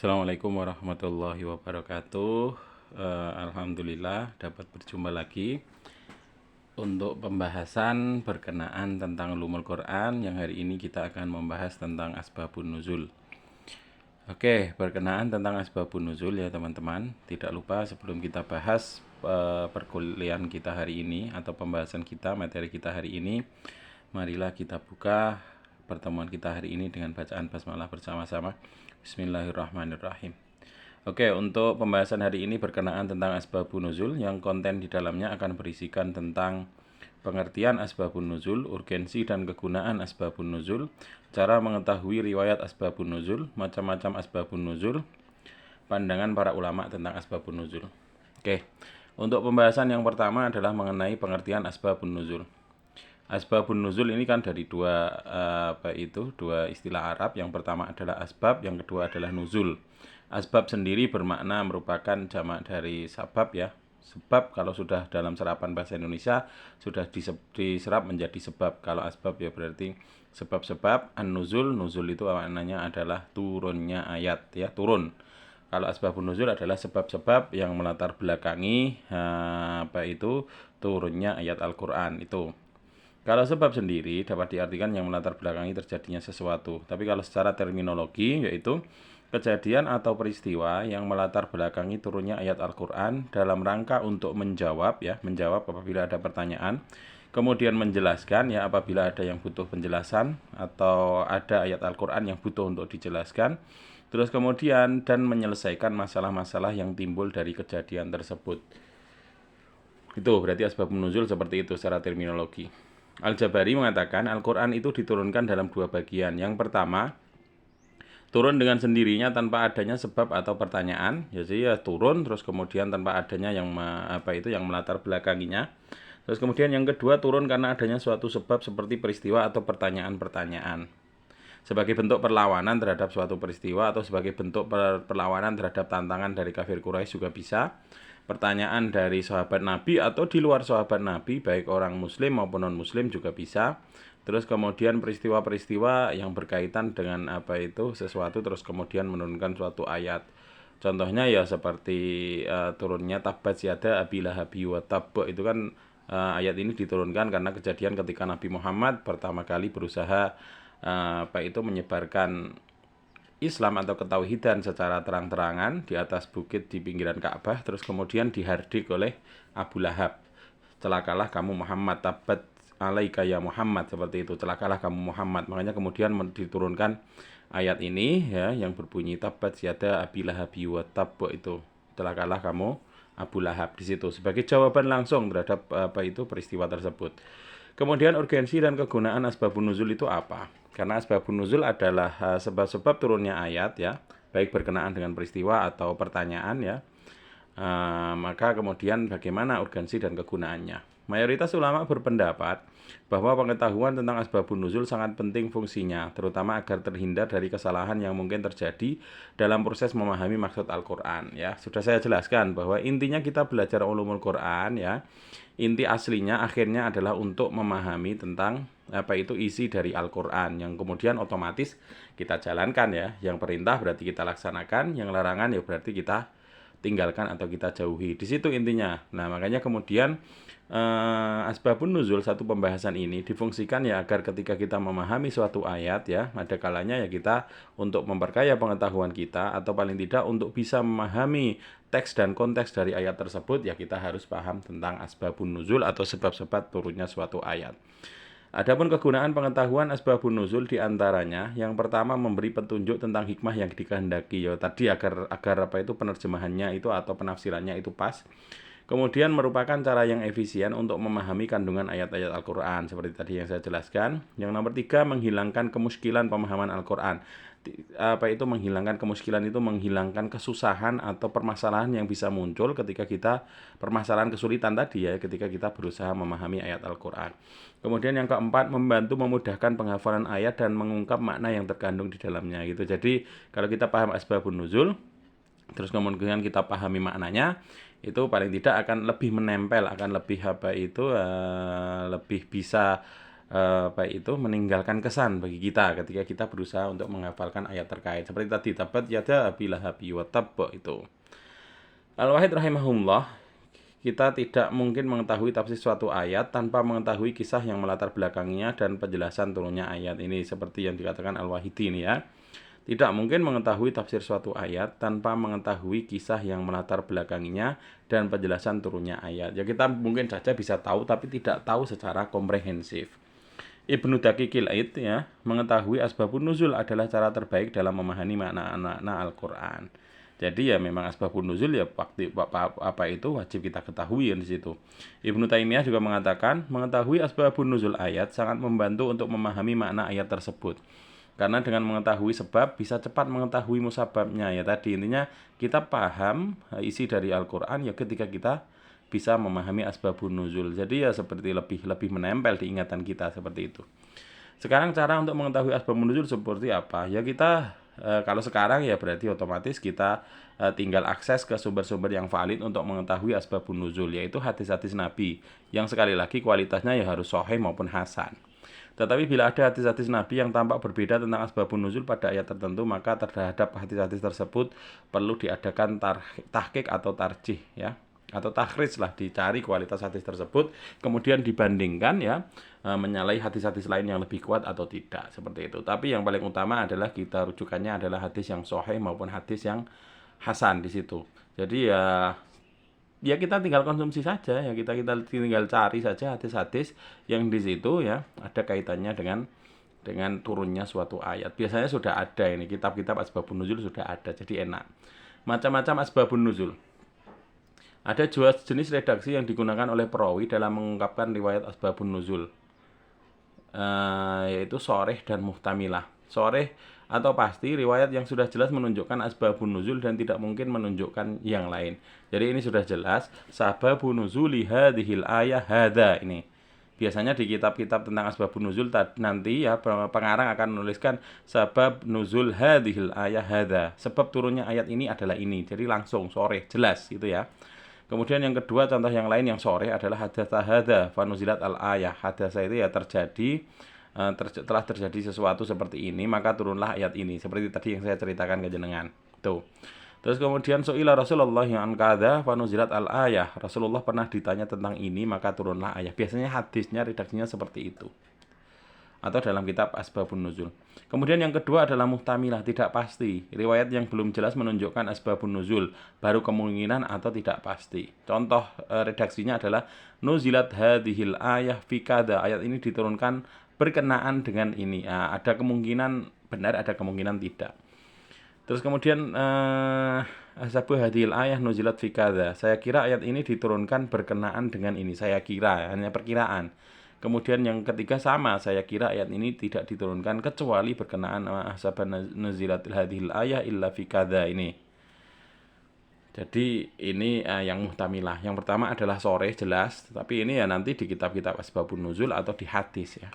Assalamualaikum warahmatullahi wabarakatuh. Alhamdulillah dapat berjumpa lagi untuk pembahasan berkenaan tentang ulumul Quran, yang hari ini kita akan membahas tentang asbabun nuzul. Oke, berkenaan tentang asbabun nuzul ya teman-teman. Tidak lupa sebelum kita bahas perkuliahan kita hari ini atau pembahasan kita, materi kita hari ini, marilah kita buka pertemuan kita hari ini dengan bacaan basmalah bersama-sama. Bismillahirrahmanirrahim. Oke, untuk pembahasan hari ini berkenaan tentang asbabun nuzul, yang konten di dalamnya akan berisikan tentang pengertian asbabun nuzul, urgensi dan kegunaan asbabun nuzul, cara mengetahui riwayat asbabun nuzul, macam-macam asbabun nuzul, pandangan para ulama tentang asbabun nuzul. Oke, untuk pembahasan yang pertama adalah mengenai pengertian asbabun nuzul. Asbabun nuzul ini kan dari dua istilah Arab. Yang pertama adalah asbab, yang kedua adalah nuzul. Asbab sendiri bermakna merupakan jamak dari sabab ya. Sebab kalau sudah dalam serapan bahasa Indonesia sudah diserap menjadi sebab. Kalau asbab ya berarti sebab-sebab. An-nuzul, nuzul itu maknanya adalah turunnya ayat ya, turun. Kalau asbabun nuzul adalah sebab-sebab yang melatar belakangi turunnya ayat Al-Qur'an itu. Kalau sebab sendiri dapat diartikan yang melatar belakangi terjadinya sesuatu. Tapi kalau secara terminologi yaitu kejadian atau peristiwa yang melatar belakangi turunnya ayat Al-Qur'an dalam rangka untuk menjawab apabila ada pertanyaan, kemudian menjelaskan ya apabila ada yang butuh penjelasan atau ada ayat Al-Qur'an yang butuh untuk dijelaskan. Terus kemudian dan menyelesaikan masalah-masalah yang timbul dari kejadian tersebut. Itu berarti asbabun nuzul seperti itu secara terminologi. Al-Jabari mengatakan Al-Quran itu diturunkan dalam dua bagian. Yang pertama, turun dengan sendirinya tanpa adanya sebab atau pertanyaan. Jadi ya turun terus kemudian tanpa adanya yang melatar belakanginya. Terus kemudian yang kedua, turun karena adanya suatu sebab seperti peristiwa atau pertanyaan-pertanyaan. Sebagai bentuk perlawanan terhadap suatu peristiwa atau sebagai bentuk perlawanan terhadap tantangan dari kafir Quraisy juga bisa. Pertanyaan dari sahabat Nabi atau di luar sahabat Nabi, baik orang muslim maupun non-muslim juga bisa. Terus kemudian peristiwa-peristiwa yang berkaitan dengan sesuatu terus kemudian menurunkan suatu ayat. Contohnya ya seperti turunnya Tabbat yada Abi Lahabi wa Tabb, itu kan ayat ini diturunkan karena kejadian ketika Nabi Muhammad pertama kali berusaha menyebarkan Islam atau ketauhidan secara terang-terangan di atas bukit di pinggiran Ka'bah, terus kemudian dihardik oleh Abu Lahab. Celakalah kamu Muhammad, tabat alaika ya Muhammad, seperti itu. Celakalah kamu Muhammad. Makanya kemudian diturunkan ayat ini ya yang berbunyi tabat yada Abi Lahabi wa Tabb, itu. Celakalah kamu Abu Lahab, di situ sebagai jawaban langsung terhadap peristiwa tersebut. Kemudian urgensi dan kegunaan asbabun nuzul itu apa? Karena asbabun nuzul adalah sebab-sebab turunnya ayat ya, baik berkenaan dengan peristiwa atau pertanyaan ya. Maka kemudian bagaimana urgensi dan kegunaannya? Mayoritas ulama berpendapat bahwa pengetahuan tentang asbabun nuzul sangat penting fungsinya, terutama agar terhindar dari kesalahan yang mungkin terjadi dalam proses memahami maksud Al-Qur'an ya. Sudah saya jelaskan bahwa intinya kita belajar ulumul Qur'an ya. Inti aslinya akhirnya adalah untuk memahami tentang isi dari Al-Qur'an, yang kemudian otomatis kita jalankan ya. Yang perintah berarti kita laksanakan, yang larangan ya berarti kita tinggalkan atau kita jauhi. Di situ intinya. Nah, makanya kemudian asbabun nuzul satu pembahasan ini difungsikan ya agar ketika kita memahami suatu ayat ya, ada kalanya ya kita untuk memperkaya pengetahuan kita atau paling tidak untuk bisa memahami teks dan konteks dari ayat tersebut ya kita harus paham tentang asbabun nuzul atau sebab-sebab turunnya suatu ayat. Adapun kegunaan pengetahuan asbabun nuzul diantaranya, yang pertama memberi petunjuk tentang hikmah yang dikehendaki ya tadi agar penerjemahannya itu atau penafsirannya itu pas. Kemudian merupakan cara yang efisien untuk memahami kandungan ayat-ayat Al-Qur'an seperti tadi yang saya jelaskan. Yang nomor 3, menghilangkan kemuskilan pemahaman Al-Qur'an. Menghilangkan kemuskilan itu menghilangkan kesusahan atau permasalahan yang bisa muncul ketika kita permasalahan kesulitan tadi ya ketika kita berusaha memahami ayat Al-Qur'an. Kemudian yang keempat, membantu memudahkan penghafalan ayat dan mengungkap makna yang terkandung di dalamnya gitu. Jadi kalau kita paham asbabun nuzul terus kemudian kita pahami maknanya, itu paling tidak akan lebih menempel, akan lebih lebih bisa baik itu meninggalkan kesan bagi kita ketika kita berusaha untuk menghafalkan ayat terkait. Seperti tadi tabat yada abi lahabi wa tabb itu. Al-Wahid rahimahullah, kita tidak mungkin mengetahui tafsir suatu ayat tanpa mengetahui kisah yang melatar belakangnya dan penjelasan turunnya ayat ini, seperti yang dikatakan Al-Wahidi ini ya. Tidak mungkin mengetahui tafsir suatu ayat tanpa mengetahui kisah yang melatar belakanginya dan penjelasan turunnya ayat. Ya kita mungkin saja bisa tahu tapi tidak tahu secara komprehensif. Ibnu Daqiqil Aid ya, mengetahui asbabun nuzul adalah cara terbaik dalam memahami makna Al-Qur'an. Jadi ya memang asbabun nuzul ya apa itu wajib kita ketahui di situ. Ibnu Taimiyah juga mengatakan mengetahui asbabun nuzul ayat sangat membantu untuk memahami makna ayat tersebut. Karena dengan mengetahui sebab bisa cepat mengetahui musababnya ya tadi intinya kita paham isi dari Al-Qur'an ya ketika kita bisa memahami asbabun nuzul. Jadi ya seperti lebih menempel di ingatan kita seperti itu. Sekarang cara untuk mengetahui asbabun nuzul seperti apa? Ya kita kalau sekarang ya berarti otomatis kita tinggal akses ke sumber-sumber yang valid untuk mengetahui asbabun nuzul, yaitu hadis-hadis Nabi yang sekali lagi kualitasnya ya harus sahih maupun hasan. Tetapi bila ada hadis-hadis Nabi yang tampak berbeda tentang asbabun nuzul pada ayat tertentu, maka terhadap hadis-hadis tersebut perlu diadakan tahqiq atau tarjih ya, atau takhrij lah, dicari kualitas hadis tersebut kemudian dibandingkan ya, menyalahi hadis-hadis lain yang lebih kuat atau tidak, seperti itu. Tapi yang paling utama adalah kita rujukannya adalah hadis yang sahih maupun hadis yang hasan di situ. Jadi ya kita tinggal konsumsi saja ya, kita tinggal cari saja hadis-hadis yang di situ ya ada kaitannya dengan turunnya suatu ayat. Biasanya sudah ada ini kitab-kitab asbabun nuzul sudah ada, jadi enak. Macam-macam asbabun nuzul. Ada dua jenis redaksi yang digunakan oleh perawi dalam mengungkapkan riwayat asbabun nuzul, yaitu shorih dan muhtamilah. Shorih atau pasti riwayat yang sudah jelas menunjukkan asbabun nuzul dan tidak mungkin menunjukkan yang lain. Jadi ini sudah jelas sababun nuzuli hadhil ayah hadza ini. Biasanya di kitab-kitab tentang asbabun nuzul nanti ya pengarang akan menuliskan sabab nuzul hadhil ayah hadza. Sebab turunnya ayat ini adalah ini. Jadi langsung sore jelas gitu ya. Kemudian yang kedua contoh yang lain yang sore adalah hadatsa hadza fanuzilat al-ayah. Hadatsa itu ya terjadi telah terjadi sesuatu seperti ini maka turunlah ayat ini, seperti tadi yang saya ceritakan ke jenengan tuh. Terus kemudian su'ila Rasulullah yang kadza fanuzilat al-ayah, Rasulullah pernah ditanya tentang ini maka turunlah ayat. Biasanya hadisnya redaksinya seperti itu atau dalam kitab asbabun nuzul. Kemudian yang kedua adalah muhtamilah, tidak pasti, riwayat yang belum jelas menunjukkan asbabun nuzul, baru kemungkinan atau tidak pasti. Contoh redaksinya adalah nuzilat hadhil ayah fi kadza, ayat ini diturunkan berkenaan dengan ini. Ada kemungkinan benar, ada kemungkinan tidak. Terus kemudian asbabu hadhil ayah nuzilat fi kadza, saya kira ayat ini diturunkan berkenaan dengan ini, saya kira, hanya perkiraan. Kemudian yang ketiga sama, saya kira ayat ini tidak diturunkan kecuali berkenaan asbaban nuzilat hadhil ayah illa fi kadza ini. Jadi ini yang muhtamilah. Yang pertama adalah sore jelas, tapi ini ya nanti di kitab-kitab asbabun nuzul atau di hadis ya.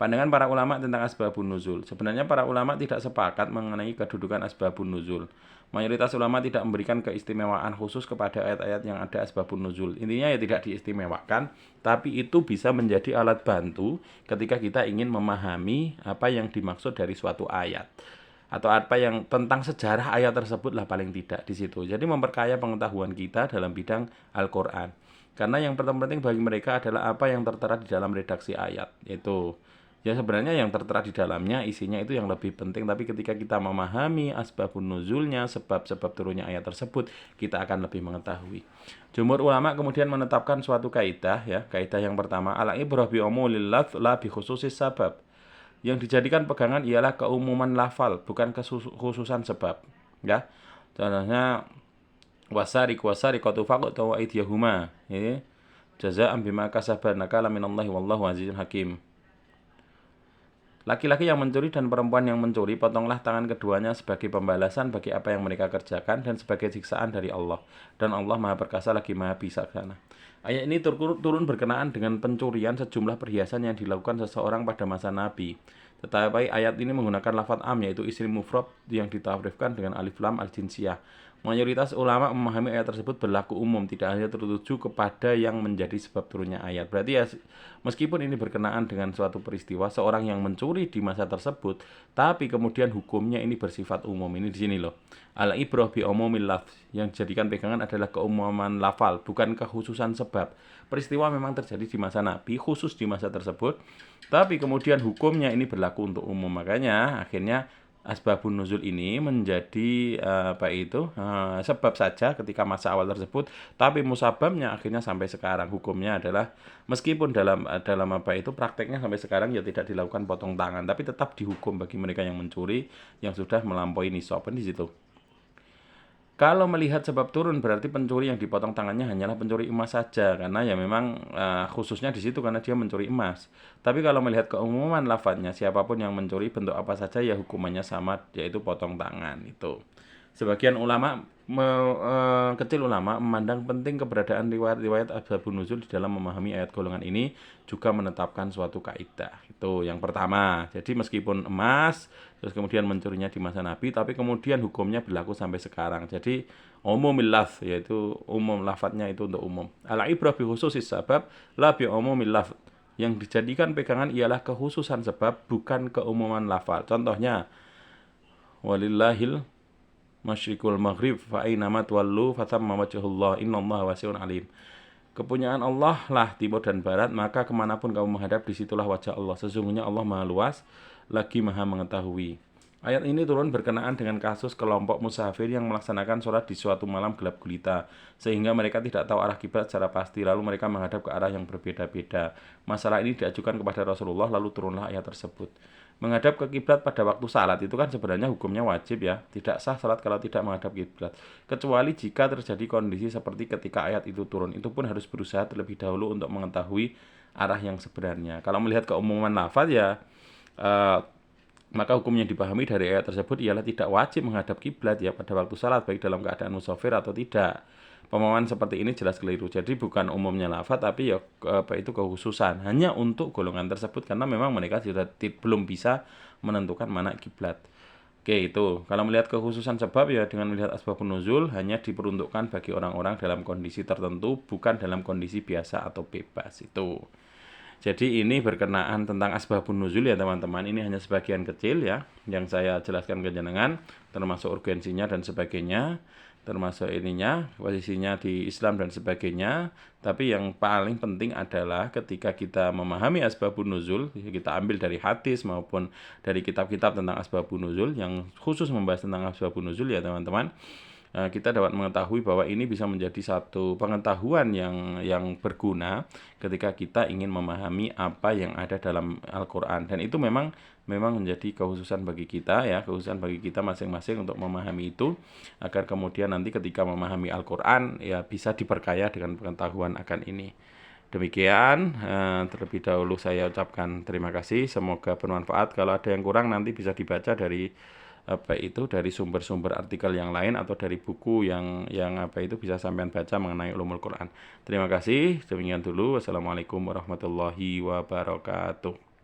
Pandangan para ulama tentang asbabun nuzul. Sebenarnya para ulama tidak sepakat mengenai kedudukan asbabun nuzul. Mayoritas ulama tidak memberikan keistimewaan khusus kepada ayat-ayat yang ada asbabun nuzul. Intinya ya tidak diistimewakan, tapi itu bisa menjadi alat bantu ketika kita ingin memahami apa yang dimaksud dari suatu ayat atau apa yang tentang sejarah ayat tersebut lah paling tidak di situ. Jadi memperkaya pengetahuan kita dalam bidang Al-Qur'an. Karena yang penting bagi mereka adalah apa yang tertera di dalam redaksi ayat. Itu ya sebenarnya yang tertera di dalamnya isinya itu yang lebih penting, tapi ketika kita memahami asbabun nuzulnya, sebab-sebab turunnya ayat tersebut, kita akan lebih mengetahui. Jumhur ulama kemudian menetapkan suatu kaidah ya. Kaidah yang pertama, al-ibrah bi umulil lafz la bi khususis sabab. Yang dijadikan pegangan ialah keumuman lafal, bukan kekhususan sebab, ya. Contohnya wasariqatu faqtu wa aydiyahuma, ya. Jazaa'an bima kasabana nakala minallahi wallahu azizun hakim. Laki-laki yang mencuri dan perempuan yang mencuri, potonglah tangan keduanya sebagai pembalasan bagi apa yang mereka kerjakan dan sebagai siksaan dari Allah. Dan Allah Maha Perkasa lagi Maha Bijaksana. Ayat ini turun berkenaan dengan pencurian sejumlah perhiasan yang dilakukan seseorang pada masa Nabi. Tetapi ayat ini menggunakan lafaz am, yaitu isim mufrad yang dita'rifkan dengan alif lam al-jinsiyah. Mayoritas ulama memahami ayat tersebut berlaku umum, tidak hanya tertuju kepada yang menjadi sebab turunnya ayat. Berarti ya, meskipun ini berkenaan dengan suatu peristiwa, seorang yang mencuri di masa tersebut, tapi kemudian hukumnya ini bersifat umum. Ini di sini loh. Al-ibrah bi umumil lafz, yang dijadikan pegangan adalah keumuman lafal, bukan kekhususan sebab. Peristiwa memang terjadi di masa Nabi, khusus di masa tersebut, tapi kemudian hukumnya ini berlaku untuk umum. Makanya akhirnya asbabun nuzul ini menjadi sebab saja ketika masa awal tersebut, tapi musababnya akhirnya sampai sekarang hukumnya adalah, meskipun dalam prakteknya sampai sekarang ya tidak dilakukan potong tangan, tapi tetap dihukum bagi mereka yang mencuri yang sudah melampaui nisab di situ. Kalau melihat sebab turun, berarti pencuri yang dipotong tangannya hanyalah pencuri emas saja, karena ya memang khususnya di situ karena dia mencuri emas. Tapi kalau melihat keumuman lafadznya, siapapun yang mencuri bentuk apa saja ya hukumannya sama, yaitu potong tangan itu. Sebagian ulama kecil ulama memandang penting keberadaan riwayat-riwayat asbabun nuzul di dalam memahami ayat golongan ini, juga menetapkan suatu kaidah. Itu yang pertama. Jadi meskipun emas terus kemudian mencurinya di masa Nabi, tapi kemudian hukumnya berlaku sampai sekarang. Jadi umumil lafz, yaitu umum lafadznya itu untuk umum. Al-ibrah bi khususis sabab la bi umumil lafz. Yang dijadikan pegangan ialah kekhususan sebab, bukan keumuman lafal. Contohnya, walillahil masyriqul maghrib fa aina ma tuwallu fatamma wajhullah innallaha wasi'un alim. Kepunyaan Allah lah timur dan barat, maka kemanapun kamu menghadap disitulah wajah Allah. Sesungguhnya Allah maha luas lagi maha mengetahui. Ayat ini turun berkenaan dengan kasus kelompok musafir yang melaksanakan sholat di suatu malam gelap gulita, sehingga mereka tidak tahu arah kiblat secara pasti, lalu mereka menghadap ke arah yang berbeda-beda. Masalah ini diajukan kepada Rasulullah, lalu turunlah ayat tersebut. Menghadap ke kiblat pada waktu salat itu kan sebenarnya hukumnya wajib ya, tidak sah salat kalau tidak menghadap kiblat, kecuali jika terjadi kondisi seperti ketika ayat itu turun. Itu pun harus berusaha terlebih dahulu untuk mengetahui arah yang sebenarnya. Kalau melihat keumuman lafaz ya, maka hukum yang dipahami dari ayat tersebut ialah tidak wajib menghadap kiblat ya pada waktu salat, baik dalam keadaan musafir atau tidak. Pemahaman seperti ini jelas keliru. Jadi bukan umumnya lafaz, tapi ya itu kekhususan hanya untuk golongan tersebut, karena memang mereka sudah belum bisa menentukan mana kiblat. Oke, itu kalau melihat kekhususan sebab ya dengan melihat asbabun nuzul hanya diperuntukkan bagi orang-orang dalam kondisi tertentu, bukan dalam kondisi biasa atau bebas itu. Jadi ini berkenaan tentang asbabun nuzul ya teman-teman. Ini hanya sebagian kecil ya yang saya jelaskan ke jenengan, termasuk urgensinya dan sebagainya, termasuk ininya, posisinya di Islam dan sebagainya. Tapi yang paling penting adalah ketika kita memahami asbabun nuzul, kita ambil dari hadis maupun dari kitab-kitab tentang asbabun nuzul yang khusus membahas tentang asbabun nuzul ya teman-teman, kita dapat mengetahui bahwa ini bisa menjadi satu pengetahuan yang berguna ketika kita ingin memahami apa yang ada dalam Al-Qur'an. Dan itu memang menjadi kekhususan bagi kita ya, kekhususan bagi kita masing-masing untuk memahami itu, agar kemudian nanti ketika memahami Al-Qur'an ya bisa diperkaya dengan pengetahuan akan ini. Demikian, terlebih dahulu saya ucapkan terima kasih, semoga bermanfaat. Kalau ada yang kurang nanti bisa dibaca dari dari sumber-sumber artikel yang lain atau dari buku yang bisa sampean baca mengenai ulumul Quran. Terima kasih. Demikian dulu. Wassalamualaikum warahmatullahi wabarakatuh.